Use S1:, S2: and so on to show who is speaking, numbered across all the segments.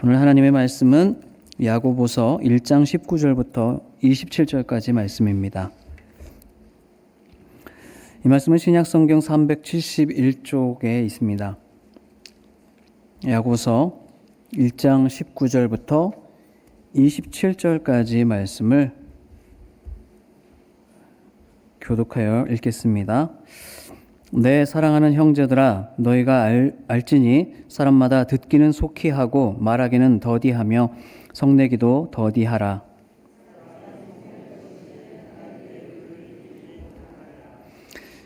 S1: 오늘 하나님의 말씀은 야고보서 1장 19절부터 27절까지 말씀입니다. 이 말씀은 신약성경 371쪽에 있습니다. 야고보서 1장 19절부터 27절까지 말씀을 교독하여 읽겠습니다. 내 사랑하는 형제들아, 너희가 알지니 사람마다 듣기는 속히 하고 말하기는 더디하며 성내기도 더디하라.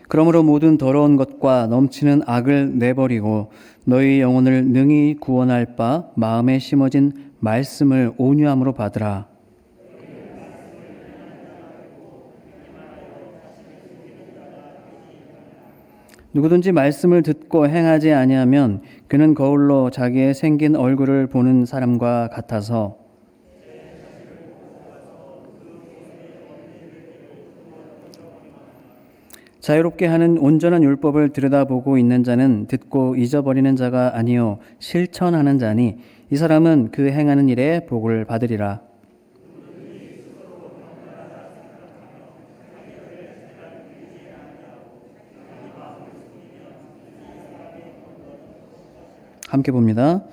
S1: 그러므로 모든 더러운 것과 넘치는 악을 내버리고 너희 영혼을 능히 구원할 바 마음에 심어진 말씀을 온유함으로 받으라. 누구든지 말씀을 듣고 행하지 아니하면 그는 거울로 자기의 생긴 얼굴을 보는 사람과 같아서 자유롭게 하는 온전한 율법을 들여다보고 있는 자는 듣고 잊어버리는 자가 아니요 실천하는 자니 이 사람은 그 행하는 일에 복을 받으리라. 함께 봅니다.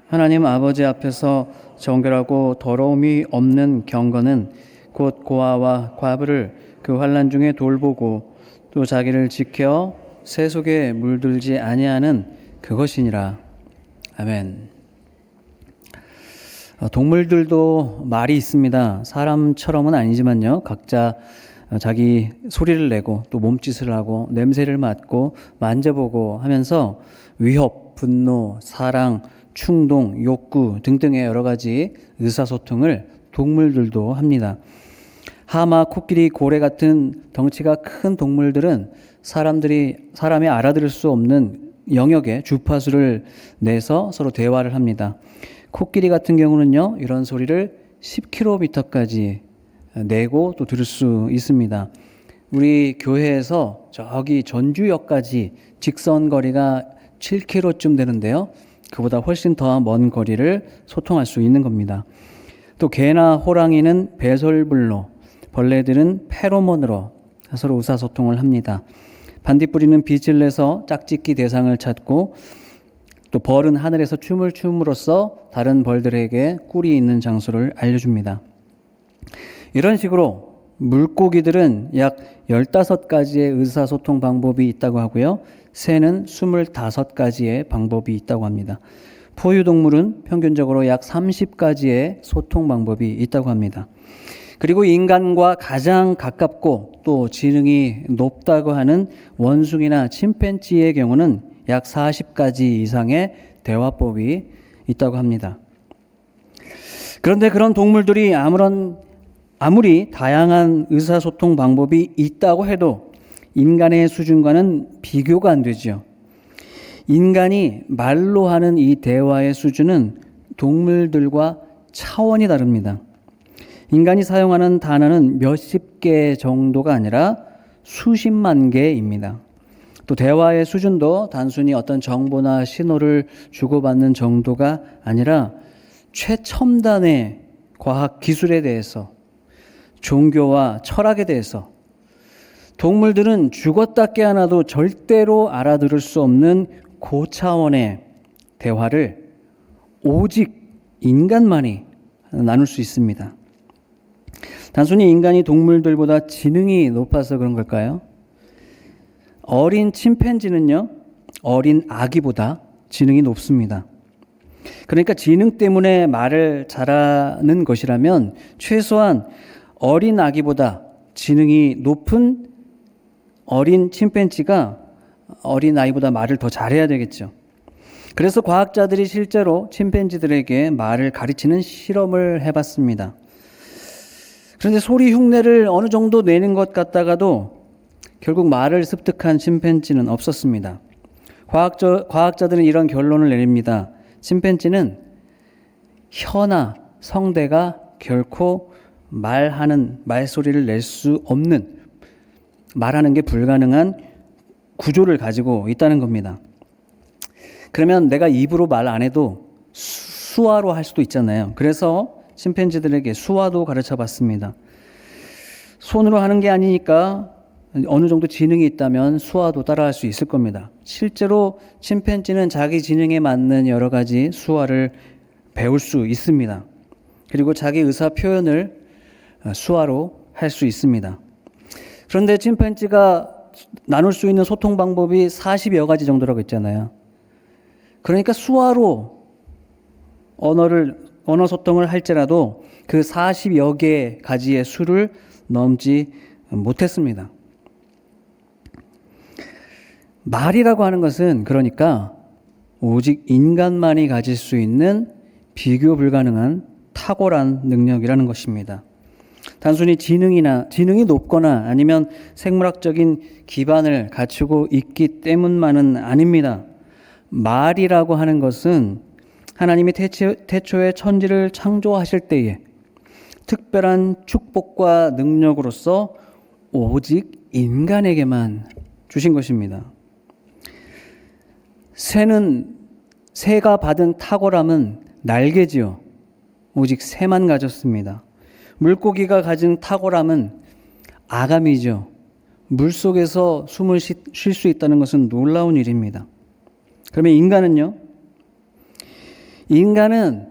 S1: 하나님 아버지 앞에서 정결하고 더러움이 없는 경건은 곧 고아와 과부를 그 환난 중에 돌보고 또 자기를 지켜 새 속에 물들지 아니하는 그것이니라. 아멘. 동물들도 말이 있습니다. 사람처럼은 아니지만요. 각자 자기 소리를 내고 또 몸짓을 하고 냄새를 맡고 만져보고 하면서 위협, 분노, 사랑, 충동, 욕구 등등의 여러 가지 의사소통을 동물들도 합니다. 하마, 코끼리, 고래 같은 덩치가 큰 동물들은 사람이 알아들을 수 없는 영역의 주파수를 내서 서로 대화를 합니다. 코끼리 같은 경우는요, 이런 소리를 10km까지 내고 또 들을 수 있습니다. 우리 교회에서 저기 전주역까지 직선 거리가 7km쯤 되는데요. 그보다 훨씬 더 먼 거리를 소통할 수 있는 겁니다. 또 개나 호랑이는 배설불로, 벌레들은 페로몬으로 서로 의사소통을 합니다. 반딧불이는 빛을 내서 짝짓기 대상을 찾고 또 벌은 하늘에서 춤을 춤으로써 다른 벌들에게 꿀이 있는 장소를 알려줍니다. 이런 식으로 물고기들은 약 15가지의 의사소통 방법이 있다고 하고요. 새는 25가지의 방법이 있다고 합니다. 포유동물은 평균적으로 약 30가지의 소통 방법이 있다고 합니다. 그리고 인간과 가장 가깝고 또 지능이 높다고 하는 원숭이나 침팬지의 경우는 약 40가지 이상의 대화법이 있다고 합니다. 그런데 그런 동물들이 아무리 다양한 의사소통 방법이 있다고 해도 인간의 수준과는 비교가 안 되죠. 인간이 말로 하는 이 대화의 수준은 동물들과 차원이 다릅니다. 인간이 사용하는 단어는 몇십 개 정도가 아니라 수십만 개입니다. 또 대화의 수준도 단순히 어떤 정보나 신호를 주고받는 정도가 아니라 최첨단의 과학 기술에 대해서, 종교와 철학에 대해서, 동물들은 죽었다 깨어나도 절대로 알아들을 수 없는 고차원의 대화를 오직 인간만이 나눌 수 있습니다. 단순히 인간이 동물들보다 지능이 높아서 그런 걸까요? 어린 침팬지는요, 어린 아기보다 지능이 높습니다. 그러니까 지능 때문에 말을 잘하는 것이라면 최소한 어린 아기보다 지능이 높은 어린 침팬지가 어린 아이보다 말을 더 잘해야 되겠죠. 그래서 과학자들이 실제로 침팬지들에게 말을 가르치는 실험을 해봤습니다. 그런데 소리 흉내를 어느 정도 내는 것 같다가도 결국 말을 습득한 침팬지는 없었습니다. 과학자들은 이런 결론을 내립니다. 침팬지는 혀나 성대가 결코 말소리를 낼 수 없는, 말하는 게 불가능한 구조를 가지고 있다는 겁니다. 그러면 내가 입으로 말 안 해도 수화로 할 수도 있잖아요. 그래서 침팬지들에게 수화도 가르쳐 봤습니다. 손으로 하는 게 아니니까 어느 정도 지능이 있다면 수화도 따라할 수 있을 겁니다. 실제로 침팬지는 자기 지능에 맞는 여러 가지 수화를 배울 수 있습니다. 그리고 자기 의사 표현을 수화로 할 수 있습니다. 그런데 침팬지가 나눌 수 있는 소통 방법이 40여 가지 정도라고 했잖아요. 그러니까 수화로 언어 소통을 할지라도 그 40여 개 가지의 수를 넘지 못했습니다. 말이라고 하는 것은 그러니까 오직 인간만이 가질 수 있는 비교 불가능한 탁월한 능력이라는 것입니다. 단순히 지능이 높거나 아니면 생물학적인 기반을 갖추고 있기 때문만은 아닙니다. 말이라고 하는 것은 하나님이 태초에 천지를 창조하실 때에 특별한 축복과 능력으로서 오직 인간에게만 주신 것입니다. 새가 받은 탁월함은 날개지요. 오직 새만 가졌습니다. 물고기가 가진 탁월함은 아감이죠. 물속에서 숨을 쉴 수 있다는 것은 놀라운 일입니다. 그러면 인간은요? 인간은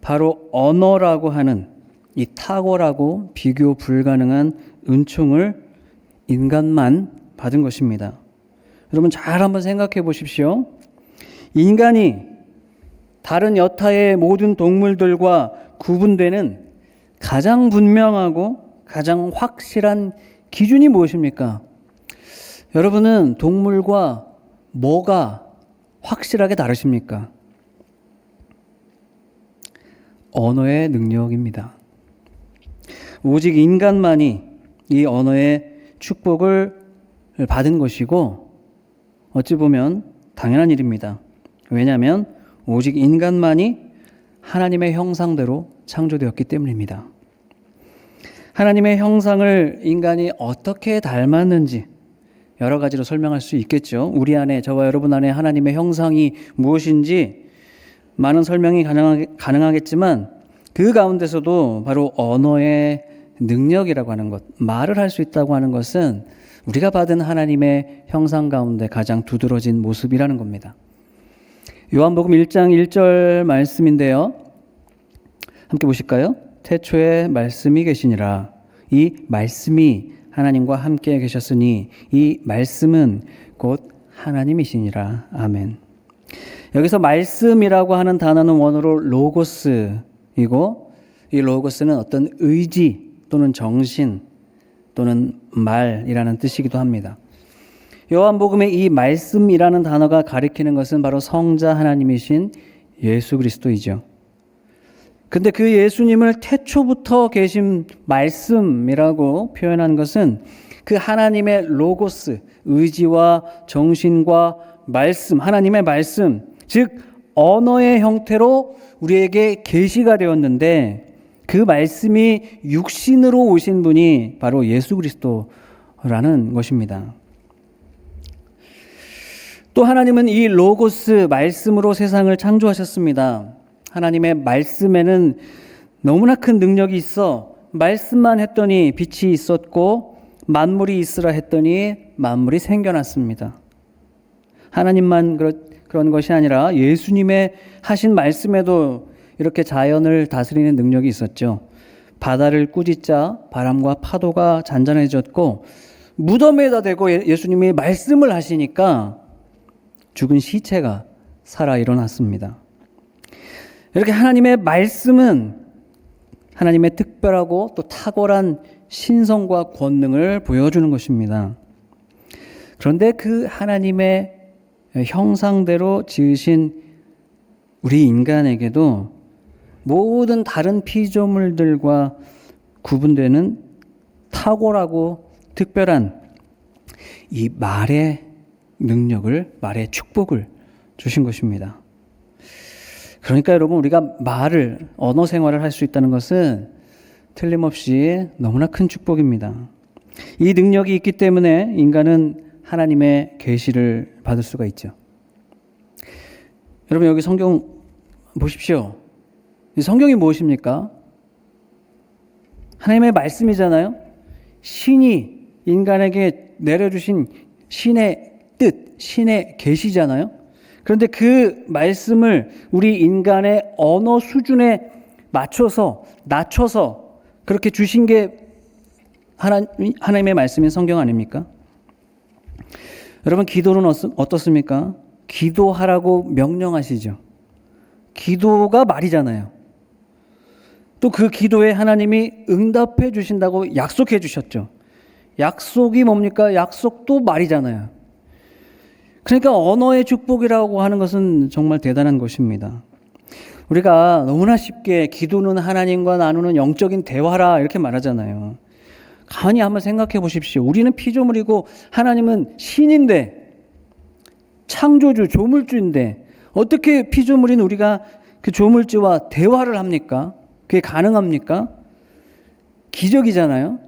S1: 바로 언어라고 하는 이 탁월하고 비교 불가능한 은총을 인간만 받은 것입니다. 여러분 잘 한번 생각해 보십시오. 인간이 다른 여타의 모든 동물들과 구분되는 가장 분명하고 가장 확실한 기준이 무엇입니까? 여러분은 동물과 뭐가 확실하게 다르십니까? 언어의 능력입니다. 오직 인간만이 이 언어의 축복을 받은 것이고 어찌 보면 당연한 일입니다. 왜냐하면 오직 인간만이 하나님의 형상대로 창조되었기 때문입니다. 하나님의 형상을 인간이 어떻게 닮았는지 여러 가지로 설명할 수 있겠죠. 우리 안에, 저와 여러분 안에 하나님의 형상이 무엇인지 많은 설명이 가능하겠지만 그 가운데서도 바로 언어의 능력이라고 하는 것, 말을 할 수 있다고 하는 것은 우리가 받은 하나님의 형상 가운데 가장 두드러진 모습이라는 겁니다. 요한복음 1장 1절 말씀인데요. 함께 보실까요? 태초에 말씀이 계시니라. 이 말씀이 하나님과 함께 계셨으니 이 말씀은 곧 하나님이시니라. 아멘. 여기서 말씀이라고 하는 단어는 원어로 로고스이고 이 로고스는 어떤 의지 또는 정신 또는 말이라는 뜻이기도 합니다. 요한복음의 이 말씀이라는 단어가 가리키는 것은 바로 성자 하나님이신 예수 그리스도이죠. 근데 그 예수님을 태초부터 계신 말씀이라고 표현한 것은 그 하나님의 로고스, 의지와 정신과 말씀, 하나님의 말씀, 즉 언어의 형태로 우리에게 계시가 되었는데 그 말씀이 육신으로 오신 분이 바로 예수 그리스도라는 것입니다. 또 하나님은 이 로고스 말씀으로 세상을 창조하셨습니다. 하나님의 말씀에는 너무나 큰 능력이 있어 말씀만 했더니 빛이 있었고 만물이 있으라 했더니 만물이 생겨났습니다. 하나님만 그런 것이 아니라 예수님의 하신 말씀에도 이렇게 자연을 다스리는 능력이 있었죠. 바다를 꾸짖자 바람과 파도가 잔잔해졌고 무덤에다 대고 예수님이 말씀을 하시니까 죽은 시체가 살아 일어났습니다. 이렇게 하나님의 말씀은 하나님의 특별하고 또 탁월한 신성과 권능을 보여주는 것입니다. 그런데 그 하나님의 형상대로 지으신 우리 인간에게도 모든 다른 피조물들과 구분되는 탁월하고 특별한 이 말의 능력을, 말의 축복을 주신 것입니다. 그러니까 여러분, 우리가 언어 생활을 할 수 있다는 것은 틀림없이 너무나 큰 축복입니다. 이 능력이 있기 때문에 인간은 하나님의 계시를 받을 수가 있죠. 여러분, 여기 성경 보십시오. 이 성경이 무엇입니까? 하나님의 말씀이잖아요. 신이 인간에게 내려주신 신의 뜻, 신의 계시잖아요. 그런데 그 말씀을 우리 인간의 언어 수준에 맞춰서 낮춰서 그렇게 주신 게 하나님의 말씀인 성경 아닙니까? 여러분, 기도는 어떻습니까? 기도하라고 명령하시죠. 기도가 말이잖아요. 또 그 기도에 하나님이 응답해 주신다고 약속해 주셨죠. 약속이 뭡니까? 약속도 말이잖아요. 그러니까 언어의 축복이라고 하는 것은 정말 대단한 것입니다. 우리가 너무나 쉽게 기도는 하나님과 나누는 영적인 대화라 이렇게 말하잖아요. 가만히 한번 생각해 보십시오. 우리는 피조물이고 하나님은 신인데, 창조주, 조물주인데 어떻게 피조물인 우리가 그 조물주와 대화를 합니까? 그게 가능합니까? 기적이잖아요.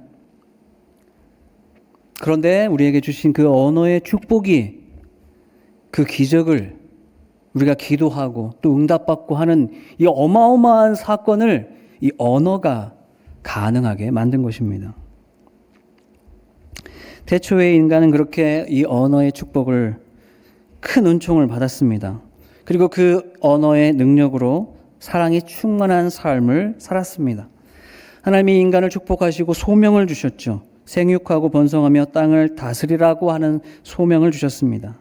S1: 그런데 우리에게 주신 그 언어의 축복이 그 기적을 우리가 기도하고 또 응답받고 하는 이 어마어마한 사건을 이 언어가 가능하게 만든 것입니다. 태초의 인간은 그렇게 이 언어의 축복을, 큰 은총을 받았습니다. 그리고 그 언어의 능력으로 사랑이 충만한 삶을 살았습니다. 하나님이 인간을 축복하시고 소명을 주셨죠. 생육하고 번성하며 땅을 다스리라고 하는 소명을 주셨습니다.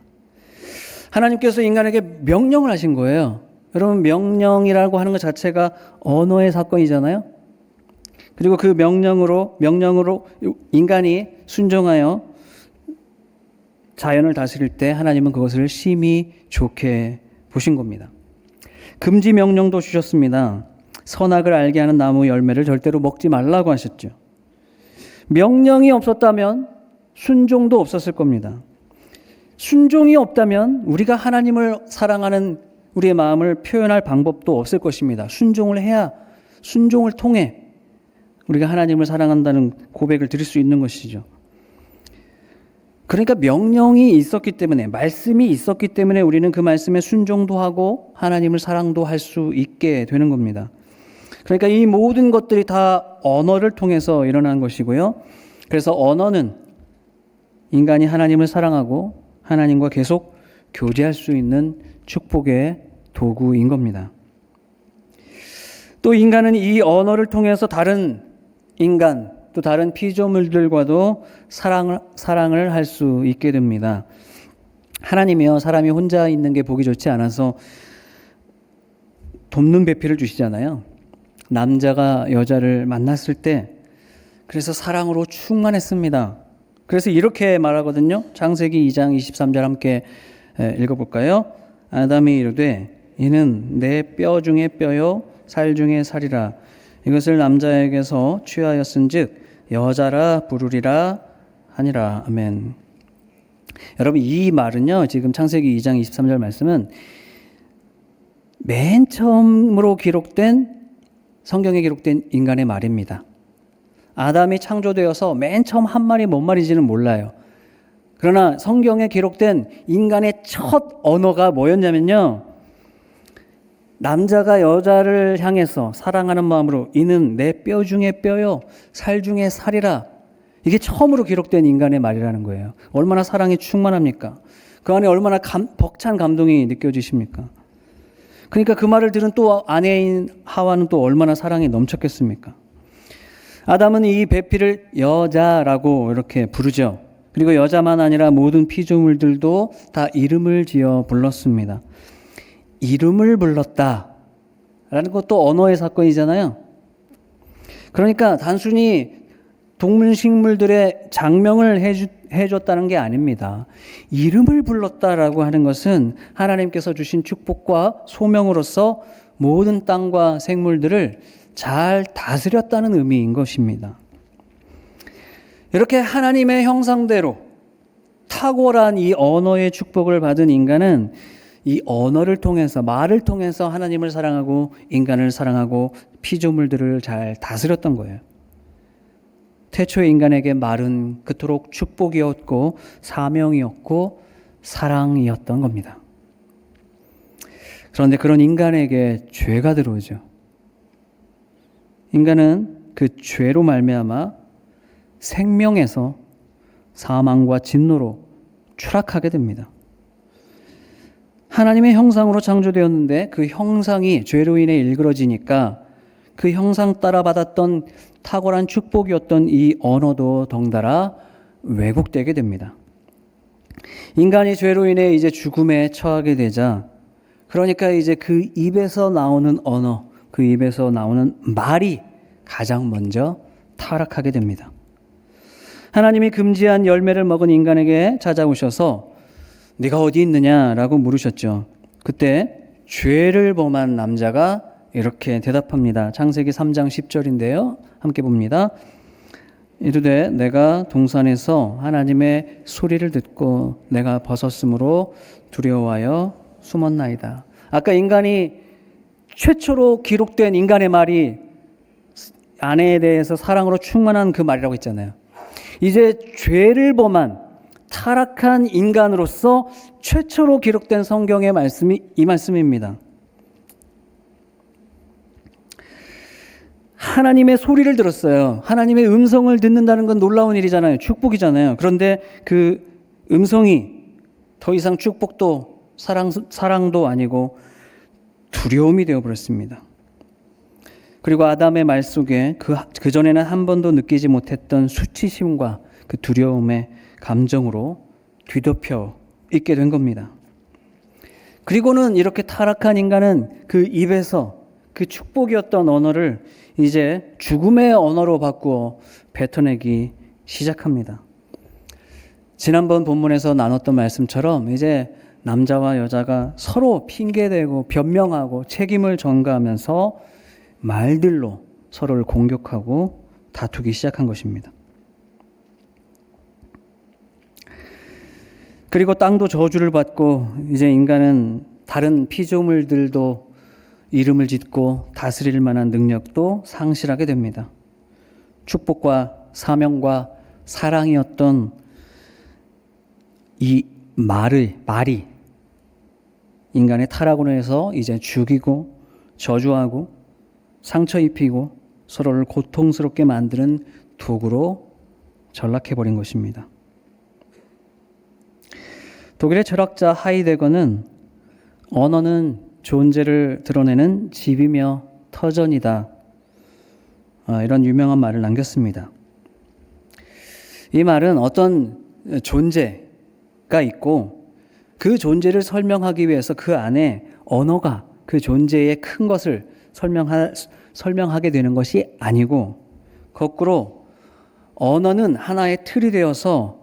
S1: 하나님께서 인간에게 명령을 하신 거예요. 여러분, 명령이라고 하는 것 자체가 언어의 사건이잖아요. 그리고 그 명령으로 인간이 순종하여 자연을 다스릴 때 하나님은 그것을 심히 좋게 보신 겁니다. 금지 명령도 주셨습니다. 선악을 알게 하는 나무 열매를 절대로 먹지 말라고 하셨죠. 명령이 없었다면 순종도 없었을 겁니다. 순종이 없다면 우리가 하나님을 사랑하는 우리의 마음을 표현할 방법도 없을 것입니다. 순종을 해야, 순종을 통해 우리가 하나님을 사랑한다는 고백을 드릴 수 있는 것이죠. 그러니까 명령이 있었기 때문에, 말씀이 있었기 때문에 우리는 그 말씀에 순종도 하고 하나님을 사랑도 할 수 있게 되는 겁니다. 그러니까 이 모든 것들이 다 언어를 통해서 일어난 것이고요. 그래서 언어는 인간이 하나님을 사랑하고 하나님과 계속 교제할 수 있는 축복의 도구인 겁니다. 또 인간은 이 언어를 통해서 다른 인간, 또 다른 피조물들과도 사랑을 할 수 있게 됩니다. 하나님이요, 사람이 혼자 있는 게 보기 좋지 않아서 돕는 배필을 주시잖아요. 남자가 여자를 만났을 때 그래서 사랑으로 충만했습니다. 그래서 이렇게 말하거든요. 창세기 2장 23절 함께 읽어볼까요? 아담이 이르되 이는 내 뼈 중에 뼈요 살 중에 살이라. 이것을 남자에게서 취하였은즉 여자라 부르리라 하니라. 아멘. 여러분, 이 말은요, 지금 창세기 2장 23절 말씀은 맨 처음으로 성경에 기록된 인간의 말입니다. 아담이 창조되어서 맨 처음 한 말이 뭔 말인지는 몰라요. 그러나 성경에 기록된 인간의 첫 언어가 뭐였냐면요, 남자가 여자를 향해서 사랑하는 마음으로 이는 내 뼈 중에 뼈요 살 중에 살이라. 이게 처음으로 기록된 인간의 말이라는 거예요. 얼마나 사랑이 충만합니까? 그 안에 얼마나 벅찬 감동이 느껴지십니까? 그러니까 그 말을 들은 또 아내인 하와는 또 얼마나 사랑이 넘쳤겠습니까? 아담은 이 배필을 여자라고 이렇게 부르죠. 그리고 여자만 아니라 모든 피조물들도 다 이름을 지어 불렀습니다. 이름을 불렀다라는 것도 언어의 사건이잖아요. 그러니까 단순히 동물식물들의 장명을 해줬다는 게 아닙니다. 이름을 불렀다라고 하는 것은 하나님께서 주신 축복과 소명으로서 모든 땅과 생물들을 잘 다스렸다는 의미인 것입니다. 이렇게 하나님의 형상대로 탁월한 이 언어의 축복을 받은 인간은 이 언어를 통해서, 말을 통해서 하나님을 사랑하고 인간을 사랑하고 피조물들을 잘 다스렸던 거예요. 태초의 인간에게 말은 그토록 축복이었고 사명이었고 사랑이었던 겁니다. 그런데 그런 인간에게 죄가 들어오죠. 인간은 그 죄로 말미암아 생명에서 사망과 진노로 추락하게 됩니다. 하나님의 형상으로 창조되었는데 그 형상이 죄로 인해 일그러지니까 그 형상 따라 받았던 탁월한 축복이었던 이 언어도 덩달아 왜곡되게 됩니다. 인간이 죄로 인해 이제 죽음에 처하게 되자, 그러니까 이제 그 입에서 나오는 언어, 그 입에서 나오는 말이 가장 먼저 타락하게 됩니다. 하나님이 금지한 열매를 먹은 인간에게 찾아오셔서 네가 어디 있느냐라고 물으셨죠. 그때 죄를 범한 남자가 이렇게 대답합니다. 창세기 3장 10절인데요. 함께 봅니다. 이르되 내가 동산에서 하나님의 소리를 듣고 내가 벗었으므로 두려워하여 숨었나이다. 아까 인간이 최초로 기록된 인간의 말이 아내에 대해서 사랑으로 충만한 그 말이라고 했잖아요. 이제 죄를 범한 타락한 인간으로서 최초로 기록된 성경의 말씀이 이 말씀입니다. 하나님의 소리를 들었어요. 하나님의 음성을 듣는다는 건 놀라운 일이잖아요. 축복이잖아요. 그런데 그 음성이 더 이상 축복도 사랑도 아니고 두려움이 되어버렸습니다. 그리고 아담의 말 속에 그전에는 한 번도 느끼지 못했던 수치심과 그 두려움의 감정으로 뒤덮여 있게 된 겁니다. 그리고는 이렇게 타락한 인간은 그 입에서 그 축복이었던 언어를 이제 죽음의 언어로 바꾸어 뱉어내기 시작합니다. 지난번 본문에서 나눴던 말씀처럼 이제 남자와 여자가 서로 핑계대고 변명하고 책임을 전가하면서 말들로 서로를 공격하고 다투기 시작한 것입니다. 그리고 땅도 저주를 받고 이제 인간은 다른 피조물들도 이름을 짓고 다스릴 만한 능력도 상실하게 됩니다. 축복과 사명과 사랑이었던 이 말이 인간의 타락으로 해서 이제 죽이고 저주하고 상처 입히고 서로를 고통스럽게 만드는 도구로 전락해버린 것입니다. 독일의 철학자 하이데거는 언어는 존재를 드러내는 집이며 터전이다. 이런 유명한 말을 남겼습니다. 이 말은 어떤 존재가 있고 그 존재를 설명하기 위해서 그 안에 언어가 그 존재의 큰 것을 설명하게 되는 것이 아니고 거꾸로 언어는 하나의 틀이 되어서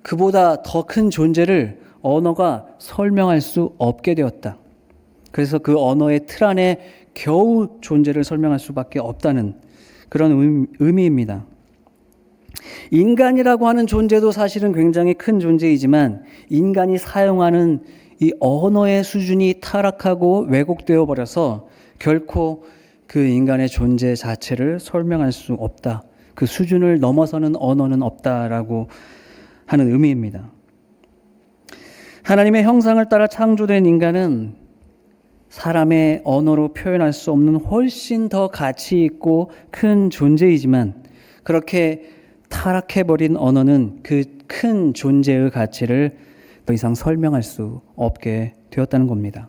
S1: 그보다 더 큰 존재를 언어가 설명할 수 없게 되었다. 그래서 그 언어의 틀 안에 겨우 존재를 설명할 수밖에 없다는 그런 의미입니다. 인간이라고 하는 존재도 사실은 굉장히 큰 존재이지만 인간이 사용하는 이 언어의 수준이 타락하고 왜곡되어 버려서 결코 그 인간의 존재 자체를 설명할 수 없다. 그 수준을 넘어서는 언어는 없다라고 하는 의미입니다. 하나님의 형상을 따라 창조된 인간은 사람의 언어로 표현할 수 없는 훨씬 더 가치 있고 큰 존재이지만 그렇게 타락해버린 언어는 그 큰 존재의 가치를 더 이상 설명할 수 없게 되었다는 겁니다.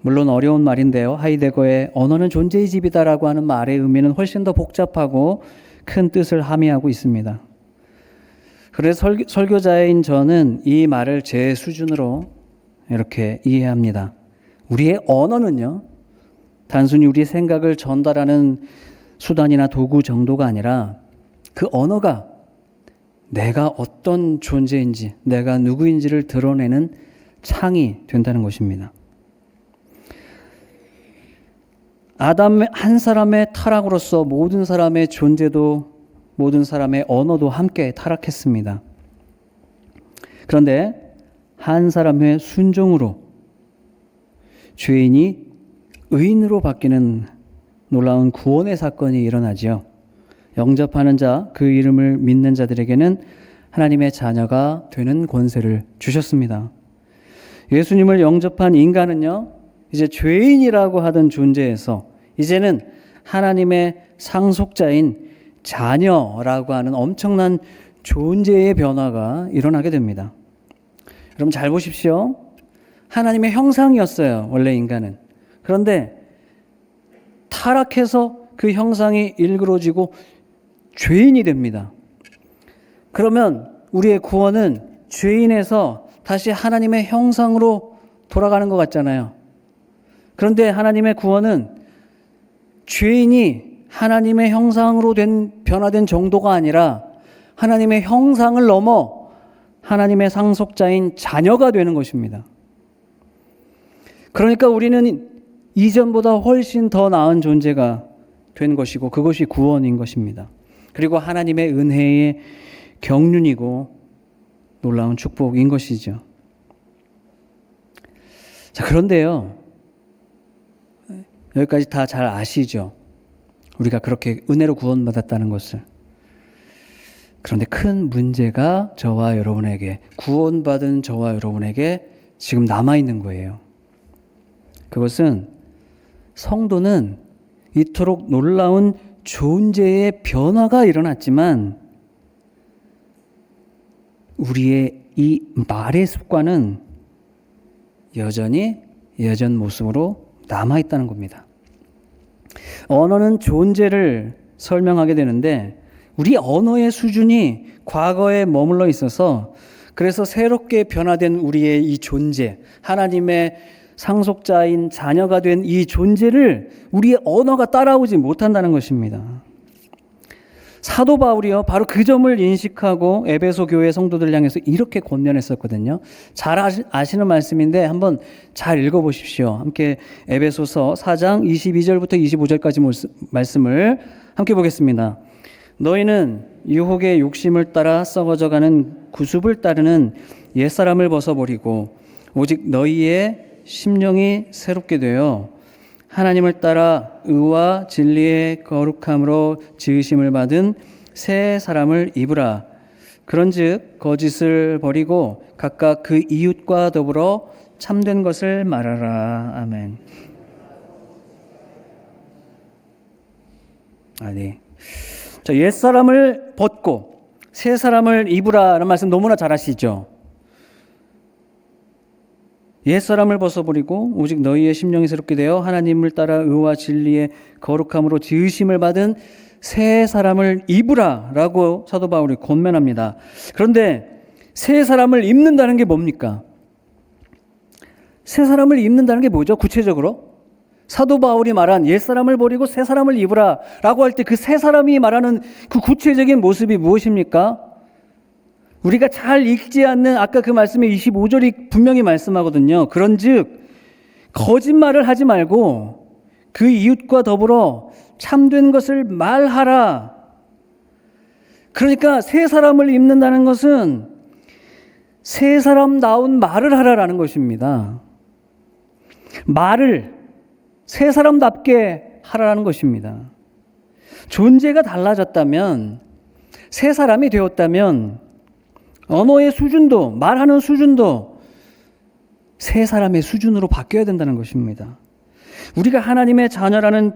S1: 물론 어려운 말인데요. 하이데거의 언어는 존재의 집이다라고 하는 말의 의미는 훨씬 더 복잡하고 큰 뜻을 함의하고 있습니다. 그래서 설교자인 저는 이 말을 제 수준으로 이렇게 이해합니다. 우리의 언어는요, 단순히 우리의 생각을 전달하는 수단이나 도구 정도가 아니라 그 언어가 내가 어떤 존재인지, 내가 누구인지를 드러내는 창이 된다는 것입니다. 아담 한 사람의 타락으로서 모든 사람의 존재도 모든 사람의 언어도 함께 타락했습니다. 그런데 한 사람의 순종으로 죄인이 의인으로 바뀌는 놀라운 구원의 사건이 일어나지요. 영접하는 자, 그 이름을 믿는 자들에게는 하나님의 자녀가 되는 권세를 주셨습니다. 예수님을 영접한 인간은요, 이제 죄인이라고 하던 존재에서 이제는 하나님의 상속자인 자녀라고 하는 엄청난 존재의 변화가 일어나게 됩니다. 여러분 잘 보십시오. 하나님의 형상이었어요, 원래 인간은. 그런데 타락해서 그 형상이 일그러지고 죄인이 됩니다. 그러면 우리의 구원은 죄인에서 다시 하나님의 형상으로 돌아가는 것 같잖아요. 그런데 하나님의 구원은 죄인이 하나님의 형상으로 변화된 정도가 아니라 하나님의 형상을 넘어 하나님의 상속자인 자녀가 되는 것입니다. 그러니까 우리는 이전보다 훨씬 더 나은 존재가 된 것이고 그것이 구원인 것입니다. 그리고 하나님의 은혜의 경륜이고 놀라운 축복인 것이죠. 자, 그런데요. 여기까지 다 잘 아시죠? 우리가 그렇게 은혜로 구원받았다는 것을. 그런데 큰 문제가 저와 여러분에게, 구원받은 저와 여러분에게 지금 남아있는 거예요. 그것은 성도는 이토록 놀라운 존재의 변화가 일어났지만 우리의 이 말의 습관은 여전히 예전 모습으로 남아있다는 겁니다. 언어는 존재를 설명하게 되는데 우리 언어의 수준이 과거에 머물러 있어서 그래서 새롭게 변화된 우리의 이 존재, 하나님의 상속자인 자녀가 된 이 존재를 우리의 언어가 따라오지 못한다는 것입니다. 사도 바울이요, 바로 그 점을 인식하고 에베소 교회 성도들 향해서 이렇게 권면했었거든요. 잘 아시는 말씀인데 한번 잘 읽어보십시오. 함께 에베소서 4장 22절부터 25절까지 말씀을 함께 보겠습니다. 너희는 유혹의 욕심을 따라 썩어져가는 구습을 따르는 옛사람을 벗어버리고 오직 너희의 심령이 새롭게 되어 하나님을 따라 의와 진리의 거룩함으로 지으심을 받은 새 사람을 입으라. 그런즉 거짓을 버리고 각각 그 이웃과 더불어 참된 것을 말하라. 아멘. 네. 자, 옛 사람을 벗고 새 사람을 입으라는 말씀 너무나 잘 아시죠? 옛사람을 벗어버리고 오직 너희의 심령이 새롭게 되어 하나님을 따라 의와 진리의 거룩함으로 지으심을 받은 새 사람을 입으라 라고 사도 바울이 권면합니다. 그런데 새 사람을 입는다는 게 뭡니까? 새 사람을 입는다는 게 뭐죠? 구체적으로? 사도 바울이 말한 옛사람을 버리고 새 사람을 입으라 라고 할 때 그 새 사람이 말하는 그 구체적인 모습이 무엇입니까? 우리가 잘 읽지 않는 아까 그 말씀에 25절이 분명히 말씀하거든요. 그런즉 거짓말을 하지 말고 그 이웃과 더불어 참된 것을 말하라. 그러니까 새 사람을 입는다는 것은 새 사람다운 말을 하라라는 것입니다. 말을 새 사람답게 하라는 것입니다. 존재가 달라졌다면, 새 사람이 되었다면 언어의 수준도, 말하는 수준도 새 사람의 수준으로 바뀌어야 된다는 것입니다. 우리가 하나님의 자녀라는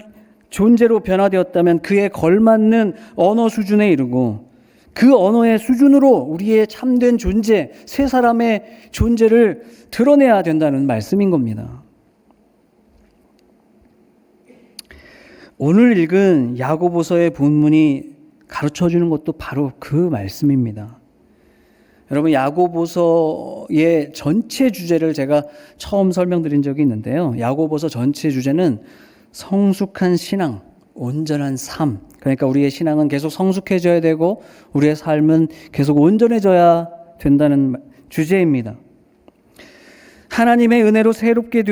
S1: 존재로 변화되었다면 그에 걸맞는 언어 수준에 이르고 그 언어의 수준으로 우리의 참된 존재, 새 사람의 존재를 드러내야 된다는 말씀인 겁니다. 오늘 읽은 야고보서의 본문이 가르쳐주는 것도 바로 그 말씀입니다. 여러분, 야고보서의 전체 주제를 제가 처음 설명드린 적이 있는데요. 야고보서 전체 주제는 성숙한 신앙, 온전한 삶. 그러니까 우리의 신앙은 계속 성숙해져야 되고 우리의 삶은 계속 온전해져야 된다는 주제입니다. 하나님의 은혜로 새롭게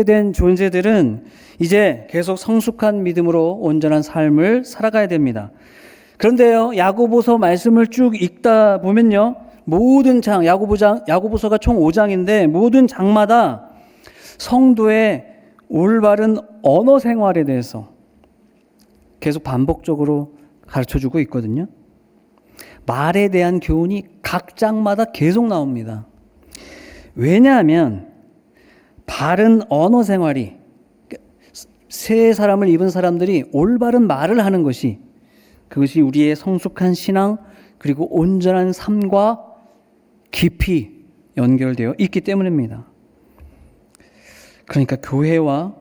S1: 된 존재들은 이제 계속 성숙한 믿음으로 온전한 삶을 살아가야 됩니다. 그런데요, 야고보서 말씀을 쭉 읽다 보면요, 모든 장, 야고보서가 총 5장인데 모든 장마다 성도의 올바른 언어 생활에 대해서 계속 반복적으로 가르쳐주고 있거든요. 말에 대한 교훈이 각 장마다 계속 나옵니다. 왜냐하면 바른 언어 생활이, 새 사람을 입은 사람들이 올바른 말을 하는 것이, 그것이 우리의 성숙한 신앙 그리고 온전한 삶과 깊이 연결되어 있기 때문입니다. 그러니까 교회와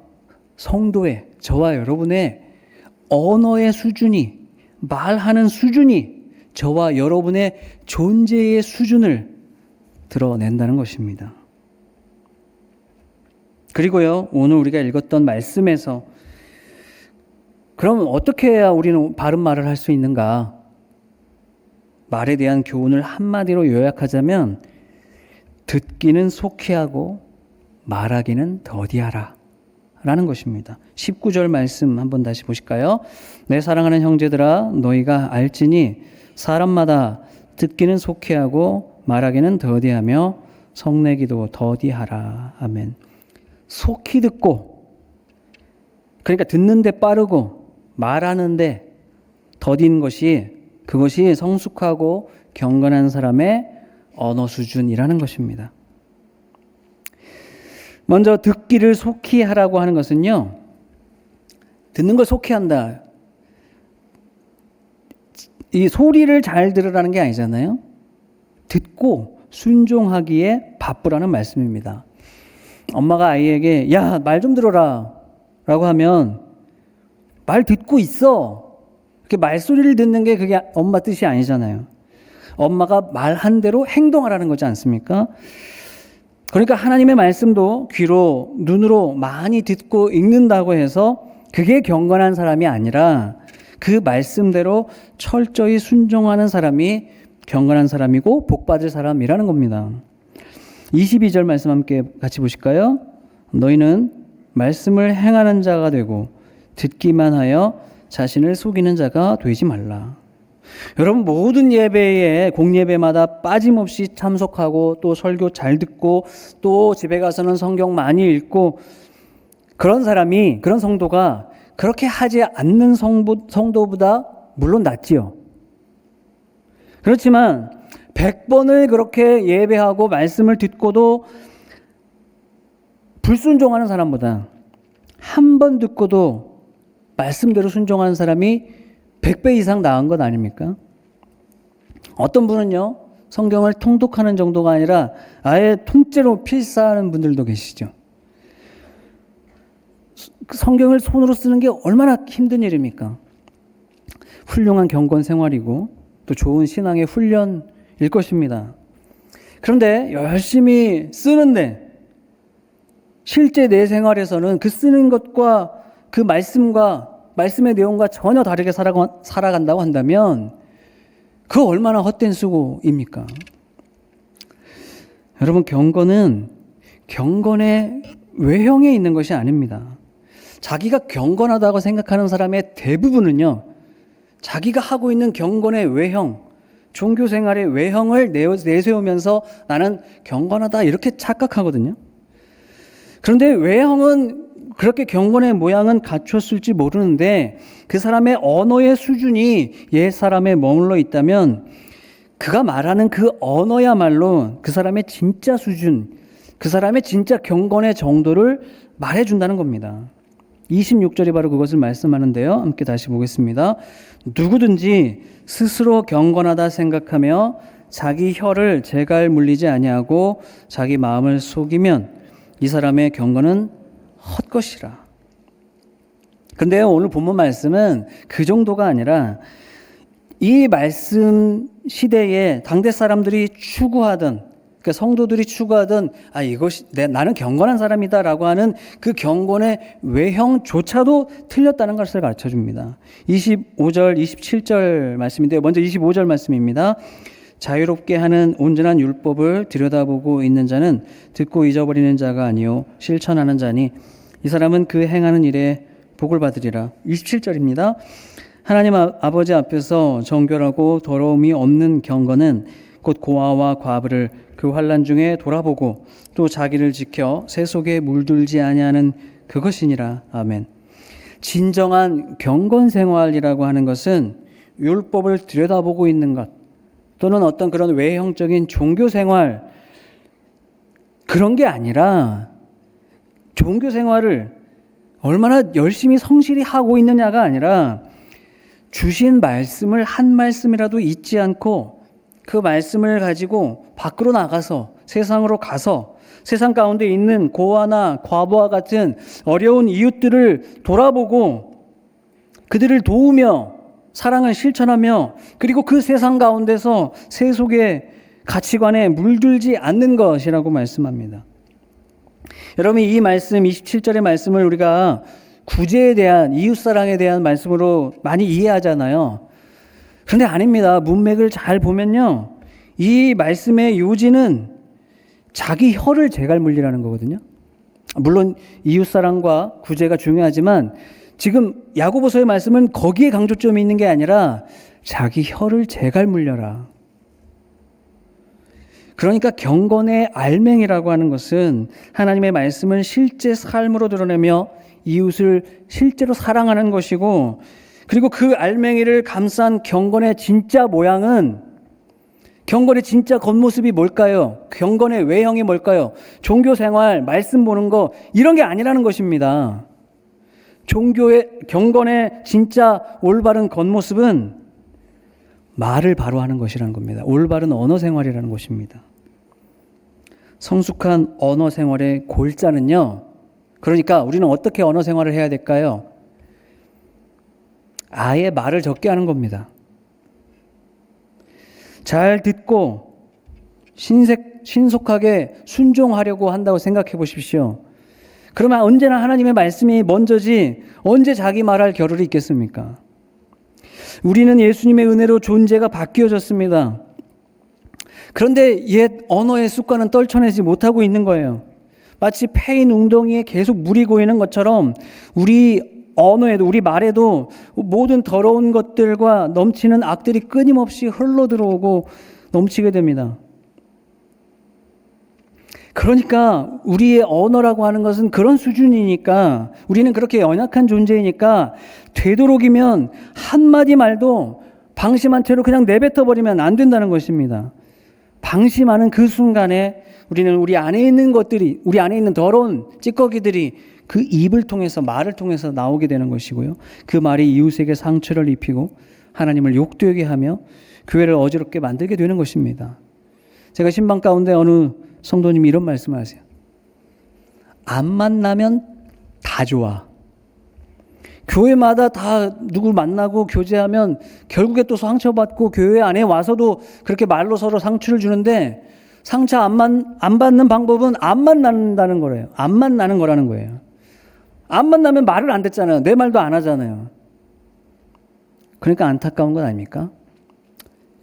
S1: 성도의, 저와 여러분의 언어의 수준이, 말하는 수준이 저와 여러분의 존재의 수준을 드러낸다는 것입니다. 그리고요, 오늘 우리가 읽었던 말씀에서 그럼 어떻게 해야 우리는 바른 말을 할 수 있는가? 말에 대한 교훈을 한마디로 요약하자면 듣기는 속히 하고 말하기는 더디하라 라는 것입니다. 19절 말씀 한번 다시 보실까요? 내 사랑하는 형제들아, 너희가 알지니 사람마다 듣기는 속히 하고 말하기는 더디하며 성내기도 더디하라. 아멘. 속히 듣고, 그러니까 듣는데 빠르고 말하는데 더딘 것이, 그것이 성숙하고 경건한 사람의 언어 수준이라는 것입니다. 먼저 듣기를 속히 하라고 하는 것은요, 듣는 걸 속히 한다. 이 소리를 잘 들으라는 게 아니잖아요. 듣고 순종하기에 바쁘라는 말씀입니다. 엄마가 아이에게 야, 말 좀 들어라 라고 하면 말 듣고 있어. 이렇게 말소리를 듣는 게 그게 엄마 뜻이 아니잖아요. 엄마가 말한 대로 행동하라는 거지 않습니까? 그러니까 하나님의 말씀도 귀로, 눈으로 많이 듣고 읽는다고 해서 그게 경건한 사람이 아니라 그 말씀대로 철저히 순종하는 사람이 경건한 사람이고 복받을 사람이라는 겁니다. 22절 말씀 함께 같이 보실까요? 너희는 말씀을 행하는 자가 되고 듣기만 하여 자신을 속이는 자가 되지 말라. 여러분, 모든 예배에 공예배마다 빠짐없이 참석하고 또 설교 잘 듣고 또 집에 가서는 성경 많이 읽고 그런 사람이, 그런 성도가 그렇게 하지 않는 성도보다 물론 낫지요. 그렇지만 100번을 그렇게 예배하고 말씀을 듣고도 불순종하는 사람보다 한 번 듣고도 말씀대로 순종하는 사람이 100배 이상 나은 것 아닙니까? 어떤 분은요, 성경을 통독하는 정도가 아니라 아예 통째로 필사하는 분들도 계시죠. 성경을 손으로 쓰는 게 얼마나 힘든 일입니까? 훌륭한 경건 생활이고 또 좋은 신앙의 훈련일 것입니다. 그런데 열심히 쓰는데 실제 내 생활에서는 그 쓰는 것과 그 말씀의 내용과 전혀 다르게 살아간다고 한다면 그 얼마나 헛된 수고입니까? 여러분, 경건은 경건의 외형에 있는 것이 아닙니다. 자기가 경건하다고 생각하는 사람의 대부분은요, 자기가 하고 있는 경건의 외형, 종교 생활의 외형을 내세우면서 나는 경건하다 이렇게 착각하거든요. 그런데 외형은 그렇게 경건의 모양은 갖췄을지 모르는데 그 사람의 언어의 수준이 옛 사람에 머물러 있다면 그가 말하는 그 언어야말로 그 사람의 진짜 수준, 그 사람의 진짜 경건의 정도를 말해준다는 겁니다. 26절이 바로 그것을 말씀하는데요. 함께 다시 보겠습니다. 누구든지 스스로 경건하다 생각하며 자기 혀를 재갈 물리지 아니하고 자기 마음을 속이면 이 사람의 경건은 헛것이라. 근데요, 오늘 본문 말씀은 그 정도가 아니라 이 말씀 시대에 당대 사람들이 추구하던, 그러니까 성도들이 추구하던 이것이 나는 경건한 사람이다라고 하는 그 경건의 외형조차도 틀렸다는 것을 가르쳐 줍니다. 25절, 27절 말씀인데요. 먼저 25절 말씀입니다. 자유롭게 하는 온전한 율법을 들여다보고 있는 자는 듣고 잊어버리는 자가 아니요 실천하는 자니 이 사람은 그 행하는 일에 복을 받으리라. 27절입니다. 하나님 아버지 앞에서 정결하고 더러움이 없는 경건은 곧 고아와 과부를 그 환난 중에 돌아보고 또 자기를 지켜 새 속에 물들지 아니하는 그것이니라. 아멘. 진정한 경건 생활이라고 하는 것은 율법을 들여다보고 있는 것 또는 어떤 그런 외형적인 종교 생활, 그런 게 아니라 종교 생활을 얼마나 열심히 성실히 하고 있느냐가 아니라 주신 말씀을 한 말씀이라도 잊지 않고 그 말씀을 가지고 밖으로 나가서 세상으로 가서 세상 가운데 있는 고아나 과부와 같은 어려운 이웃들을 돌아보고 그들을 도우며 사랑을 실천하며 그리고 그 세상 가운데서 세속의 가치관에 물들지 않는 것이라고 말씀합니다. 여러분, 이 말씀 27절의 말씀을 우리가 구제에 대한 이웃사랑에 대한 말씀으로 많이 이해하잖아요. 그런데 아닙니다. 문맥을 잘 보면요, 이 말씀의 요지는 자기 혀를 제갈 물리라는 거거든요. 물론 이웃사랑과 구제가 중요하지만 지금 야고보서의 말씀은 거기에 강조점이 있는 게 아니라 자기 혀를 제갈 물려라. 그러니까 경건의 알맹이라고 하는 것은 하나님의 말씀을 실제 삶으로 드러내며 이웃을 실제로 사랑하는 것이고, 그리고 그 알맹이를 감싼 경건의 진짜 모양은, 경건의 진짜 겉모습이 뭘까요? 경건의 외형이 뭘까요? 종교 생활, 말씀 보는 거, 이런 게 아니라는 것입니다. 경건의 진짜 올바른 겉모습은 말을 바로 하는 것이라는 겁니다. 올바른 언어 생활이라는 것입니다. 성숙한 언어 생활의 골자는요, 그러니까 우리는 어떻게 언어 생활을 해야 될까요? 아예 말을 적게 하는 겁니다. 잘 듣고 신속하게 순종하려고 한다고 생각해 보십시오. 그러면 언제나 하나님의 말씀이 먼저지 언제 자기 말할 겨를이 있겠습니까? 우리는 예수님의 은혜로 존재가 바뀌어졌습니다. 그런데 옛 언어의 습관은 떨쳐내지 못하고 있는 거예요. 마치 패인 웅덩이에 계속 물이 고이는 것처럼 우리 언어에도, 우리 말에도 모든 더러운 것들과 넘치는 악들이 끊임없이 흘러 들어오고 넘치게 됩니다. 그러니까 우리의 언어라고 하는 것은 그런 수준이니까, 우리는 그렇게 연약한 존재이니까 되도록이면 한마디 말도 방심한 채로 그냥 내뱉어 버리면 안 된다는 것입니다. 방심하는 그 순간에 우리는 우리 안에 있는 것들이, 우리 안에 있는 더러운 찌꺼기들이 그 입을 통해서, 말을 통해서 나오게 되는 것이고요. 그 말이 이웃에게 상처를 입히고 하나님을 욕되게 하며 교회를 어지럽게 만들게 되는 것입니다. 제가 신방 가운데 어느 성도님이 이런 말씀을 하세요. 안 만나면 다 좋아. 교회마다 다 누구 만나고 교제하면 결국에 또 상처받고 교회 안에 와서도 그렇게 말로 서로 상처를 주는데, 상처 안 받는 방법은 안 만난다는 거래요. 안 만나는 거라는 거예요. 안 만나면 말을 안 듣잖아요. 내 말도 안 하잖아요. 그러니까 안타까운 건 아닙니까?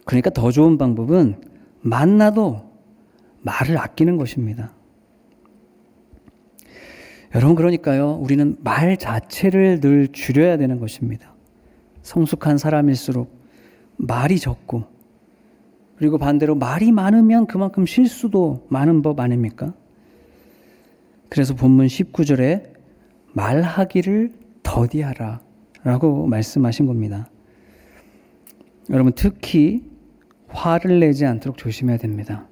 S1: 그러니까 더 좋은 방법은 만나도 말을 아끼는 것입니다. 여러분, 그러니까요, 우리는 말 자체를 늘 줄여야 되는 것입니다. 성숙한 사람일수록 말이 적고, 그리고 반대로 말이 많으면 그만큼 실수도 많은 법 아닙니까? 그래서 본문 19절에 말하기를 더디하라 라고 말씀하신 겁니다. 여러분, 특히 화를 내지 않도록 조심해야 됩니다.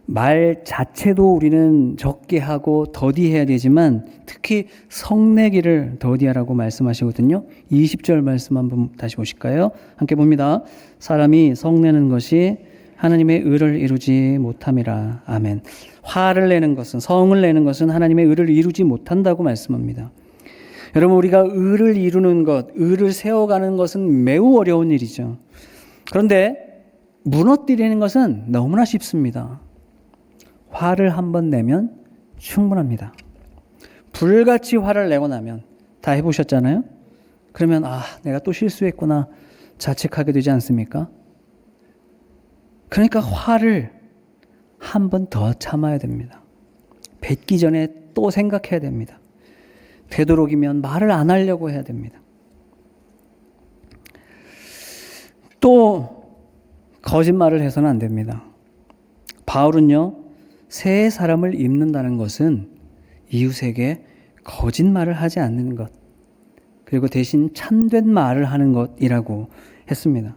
S1: 말 자체도 우리는 적게 하고 더디해야 되지만 특히 성내기를 더디하라고 말씀하시거든요. 20절 말씀 한번 다시 보실까요? 함께 봅니다. 사람이 성내는 것이 하나님의 의를 이루지 못함이라. 아멘. 화를 내는 것은, 성을 내는 것은 하나님의 의를 이루지 못한다고 말씀합니다. 여러분, 우리가 의를 이루는 것, 의를 세워가는 것은 매우 어려운 일이죠. 그런데 무너뜨리는 것은 너무나 쉽습니다. 화를 한번 내면 충분합니다. 불같이 화를 내고 나면, 다 해보셨잖아요? 그러면 내가 또 실수했구나 자책하게 되지 않습니까? 그러니까 화를 한 번 더 참아야 됩니다. 뱉기 전에 또 생각해야 됩니다. 되도록이면 말을 안 하려고 해야 됩니다. 또 거짓말을 해서는 안 됩니다. 바울은요, 새 사람을 입는다는 것은 이웃에게 거짓말을 하지 않는 것, 그리고 대신 참된 말을 하는 것이라고 했습니다.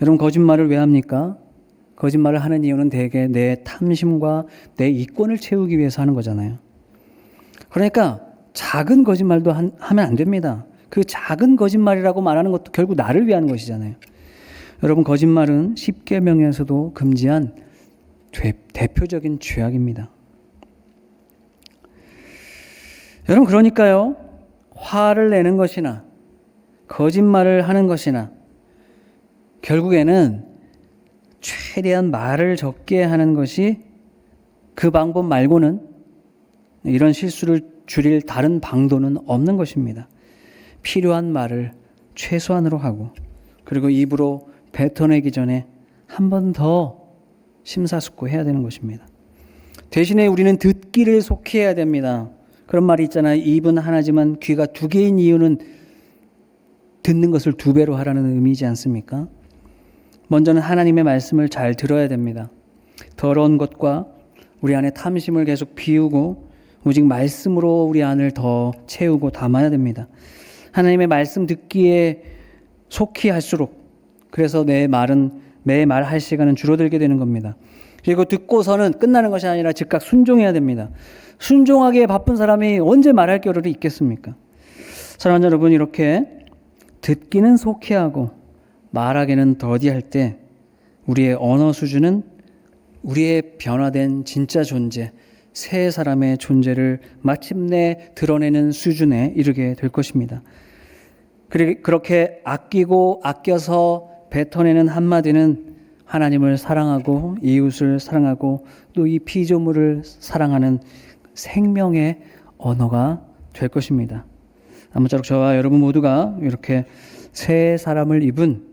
S1: 여러분, 거짓말을 왜 합니까? 거짓말을 하는 이유는 대개 내 탐심과 내 이권을 채우기 위해서 하는 거잖아요. 그러니까 작은 거짓말도 하면 안 됩니다. 그 작은 거짓말이라고 말하는 것도 결국 나를 위한 것이잖아요. 여러분, 거짓말은 십계명에서도 금지한 대표적인 죄악입니다. 여러분, 그러니까요, 화를 내는 것이나 거짓말을 하는 것이나 결국에는 최대한 말을 적게 하는 것이, 그 방법 말고는 이런 실수를 줄일 다른 방도는 없는 것입니다. 필요한 말을 최소한으로 하고, 그리고 입으로 뱉어내기 전에 한 번 더 심사숙고해야 되는 것입니다. 대신에 우리는 듣기를 속히 해야 됩니다. 그런 말이 있잖아요. 입은 하나지만 귀가 두 개인 이유는 듣는 것을 두 배로 하라는 의미이지 않습니까? 먼저는 하나님의 말씀을 잘 들어야 됩니다. 더러운 것과 우리 안에 탐심을 계속 비우고 오직 말씀으로 우리 안을 더 채우고 담아야 됩니다. 하나님의 말씀 듣기에 속히 할수록, 그래서 내 말할 시간은 줄어들게 되는 겁니다. 그리고 듣고서는 끝나는 것이 아니라 즉각 순종해야 됩니다. 순종하기에 바쁜 사람이 언제 말할 겨를이 있겠습니까? 사랑하는 여러분, 이렇게 듣기는 속히 하고 말하기는 더디할 때 우리의 언어 수준은 우리의 변화된 진짜 존재, 새 사람의 존재를 마침내 드러내는 수준에 이르게 될 것입니다. 그렇게 아끼고 아껴서 뱉어내는 한마디는 하나님을 사랑하고 이웃을 사랑하고 또 이 피조물을 사랑하는 생명의 언어가 될 것입니다. 아무쪼록 저와 여러분 모두가 이렇게 새 사람을 입은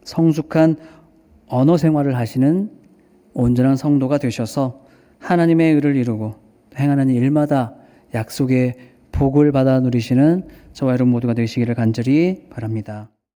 S1: 성숙한 언어 생활을 하시는 온전한 성도가 되셔서 하나님의 의를 이루고 행하는 일마다 약속의 복을 받아 누리시는 저와 여러분 모두가 되시기를 간절히 바랍니다.